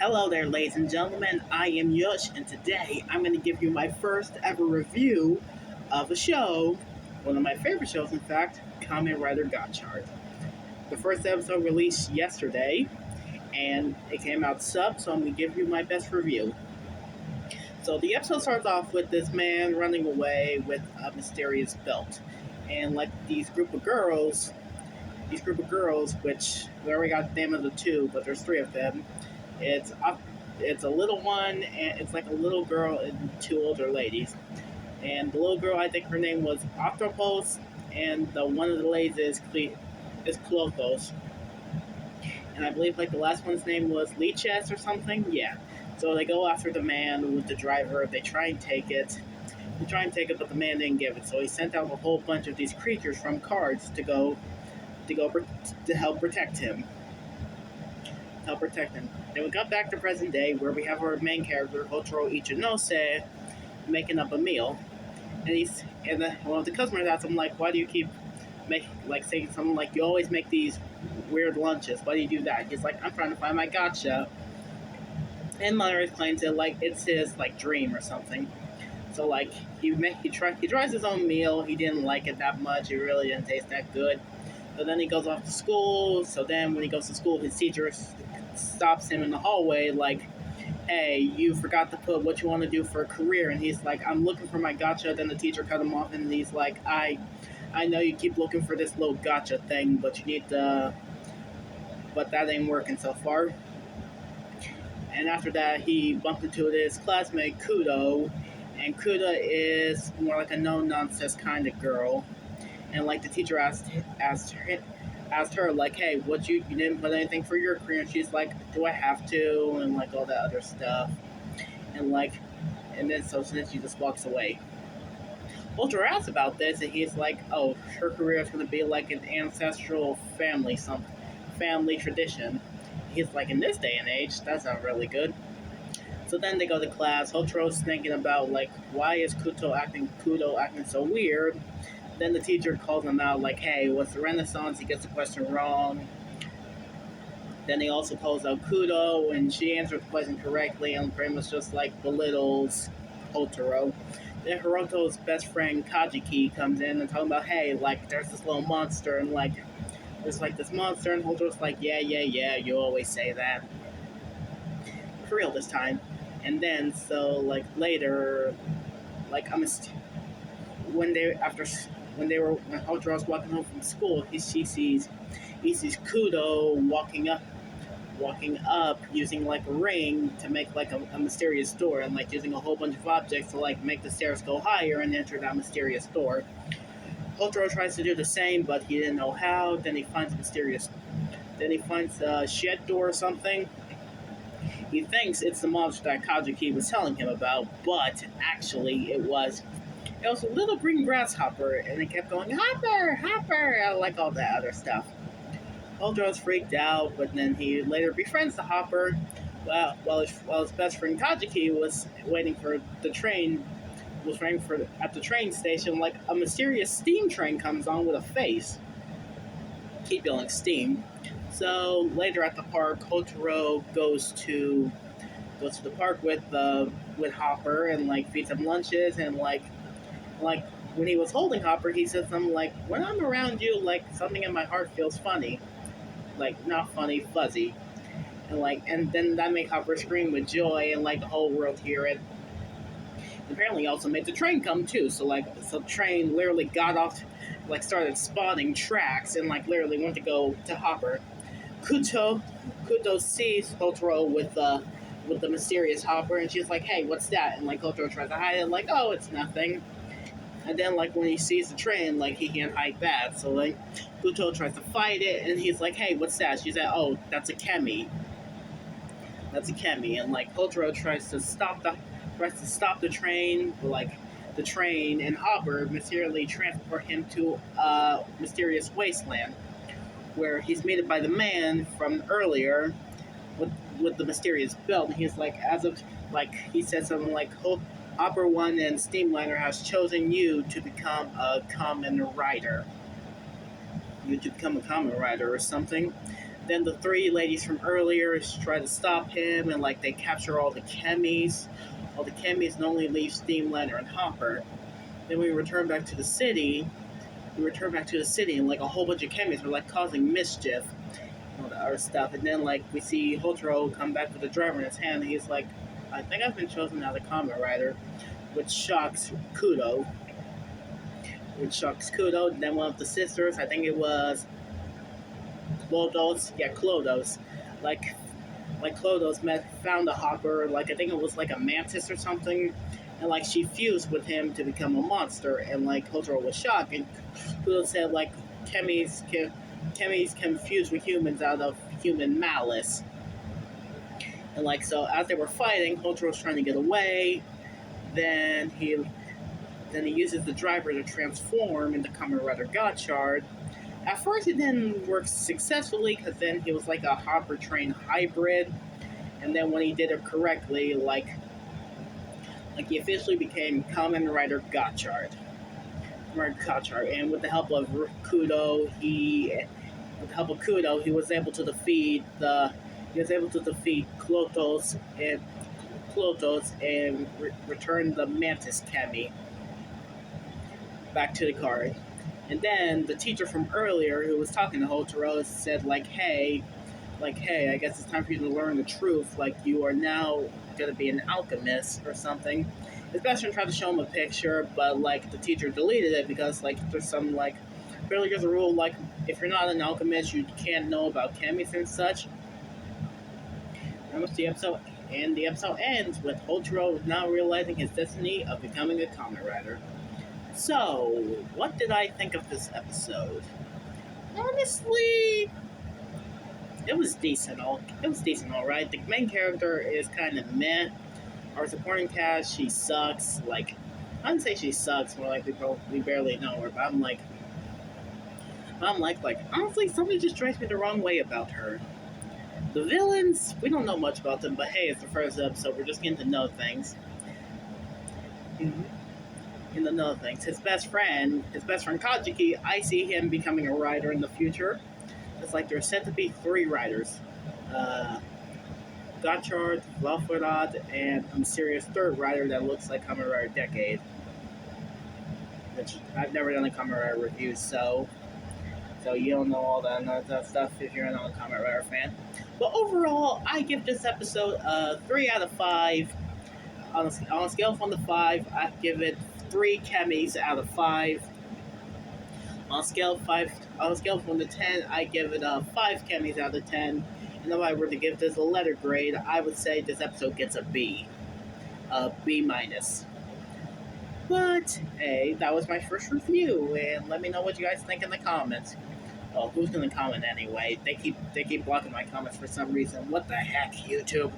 Hello there, ladies and gentlemen. I am Yush, and today I'm going to give you my first ever review of a show, one of my favorite shows, in fact, Kamen Rider Gotchard. The first episode released yesterday, and it came out sub, so I'm going to give you my best review. So the episode starts off with this man running away with a mysterious belt, and like these group of girls, which we already got the name of the two, but there's three of them. It's up. It's a little one, and it's like a little girl and two older ladies. And the little girl, I think her name was Octopus, and the one of the ladies is Clothos. And I believe like the last one's name was Leeches or something. Yeah. So they go after the man with the driver. They try and take it. But the man didn't give it. So he sent out a whole bunch of these creatures from cards to help protect him. Then we got back to present day where we have our main character, Hotaro Ichinose, making up a meal. And one of the customers asks him, like, why do you keep saying something like, you always make these weird lunches, why do you do that? He's like, I'm trying to find my gotcha. And Mother explains it like it's his like dream or something. So like he tries his own meal, he didn't like it that much, it really didn't taste that good. So then he goes off to school. So then when he goes to school, his teacher stops him in the hallway like, hey, you forgot to put what you want to do for a career. And he's like, I'm looking for my gotcha. Then the teacher cut him off and he's like, I know you keep looking for this little gotcha thing, but but that ain't working so far. And after that, he bumped into his classmate Kudo, and Kuda is more like a no-nonsense kind of girl. And like the teacher asked her like, hey, you didn't put anything for your career? And she's like, do I have to? And like all that other stuff. And then she just walks away. Ultra asks about this, and he's like, oh, her career is going to be like an ancestral family tradition. He's like, in this day and age, that's not really good. So then they go to class. Hotaro's thinking about like, why is Kudo acting so weird? Then the teacher calls him out like, hey, what's the Renaissance? He gets the question wrong. Then he also calls out Kudo, and she answers the question correctly, and pretty much just like belittles Hotaro. Then Hiroto's best friend Kajiki comes in and talking about, hey, like there's this little monster, and like there's like this monster, and Hotaro's like, yeah, you always say that. For real this time. And then so like later, like when Hotaro was walking home from school, he sees Kudo walking up using like a ring to make like a mysterious door, and like using a whole bunch of objects to like make the stairs go higher and enter that mysterious door. Hotaro tries to do the same, but he didn't know how. Then he finds a shed door or something. He thinks it's the monster that Kajiki was telling him about, but actually it was a little green grasshopper, and it kept going, Hopper, like all that other stuff. Ultra's freaked out, but then he later befriends the Hopper, while his best friend Kajiki was waiting for the train, at the train station, like a mysterious steam train comes on with a face. Keep yelling steam. So later at the park, Hotaro goes to the park with Hopper and like feeds him lunches, and like when he was holding Hopper, he said something like, when I'm around you, like something in my heart feels funny, like not funny, fuzzy, and then that made Hopper scream with joy, and like the whole world hear it. Apparently he also made the train come too, so the train literally got off, like started spawning tracks, and like literally went to go to Hopper. Kudo sees Hotaro with the mysterious Hopper, and she's like, hey, what's that? And like Hotaro tries to hide it, like, oh, it's nothing. And then like when he sees the train, like he can't hide that, so like Kudo tries to fight it, and he's like, hey, what's that? She's like, oh, that's a Kemi. And like Hotaro tries to stop the train, but like the train and Hopper mysteriously transport him to a mysterious wasteland, where he's meted by the man from earlier with the mysterious belt. And he's like, he said something like, Hopper One and Steamliner has chosen you to become a Kamen Rider. Or something. Then the three ladies from earlier try to stop him, and like they capture all the chemies, and only leave Steamlander and Hopper. Then we return back to the city. And like a whole bunch of chemies were like causing mischief and all that other stuff. And then like we see Hotaro come back with a driver in his hand. And he's like, "I think I've been chosen as a Kamen Rider," which shocks Kudo. And then one of the sisters, I think it was Clodos, like Clodos found a Hopper, like I think it was like a mantis or something, and like she fused with him to become a monster, and like Hotaro was shocked, and Clodos said like chemies can fuse with humans out of human malice, and like so as they were fighting, Hotaro was trying to get away, then he uses the driver to transform into Kamen Rider Gotchard. At first, it didn't work successfully because then he was like a Hopper train hybrid, and then when he did it correctly, like he officially became Kamen Rider Gotchard. And with the help of Kudo, he was able to defeat Klotos and return the Mantis Chemi back to the car. And then the teacher from earlier who was talking to Hotaro said hey, I guess it's time for you to learn the truth. Like, you are now going to be an alchemist or something. His best friend tried to show him a picture, but, like, the teacher deleted it because, like, there's some, like, apparently there's a rule, like, if you're not an alchemist, you can't know about chemies and such. And the episode ends with Hotaro now realizing his destiny of becoming a Kamen Rider. So, what did I think of this episode? Honestly, it was decent, alright. The main character is kind of meh. Our supporting cast, she sucks. Like, I wouldn't say she sucks, more like we barely know her, but I'm like, honestly, something just drives me the wrong way about her. The villains, we don't know much about them, but hey, it's the first episode, we're just getting to know things. And another thing, his best friend Kajiki, I see him becoming a rider in the future. It's like there's said to be 3 riders. Gotchard, Valforad, and a mysterious 3rd rider that looks like Kamen Rider Decade. Which I've never done a Kamen Rider review, so you don't know all that stuff if you're not a Kamen Rider fan. But overall, I give this episode a 3 out of 5. On a scale from 1 to 5, I give it 3 chemis out of 5. On a scale of 1 to 10, I give it 5 chemis out of 10. And if I were to give this a letter grade, I would say this episode gets a B. A B minus. But hey, that was my first review, and let me know what you guys think in the comments. Oh, who's gonna comment anyway? They keep blocking my comments for some reason. What the heck, YouTube?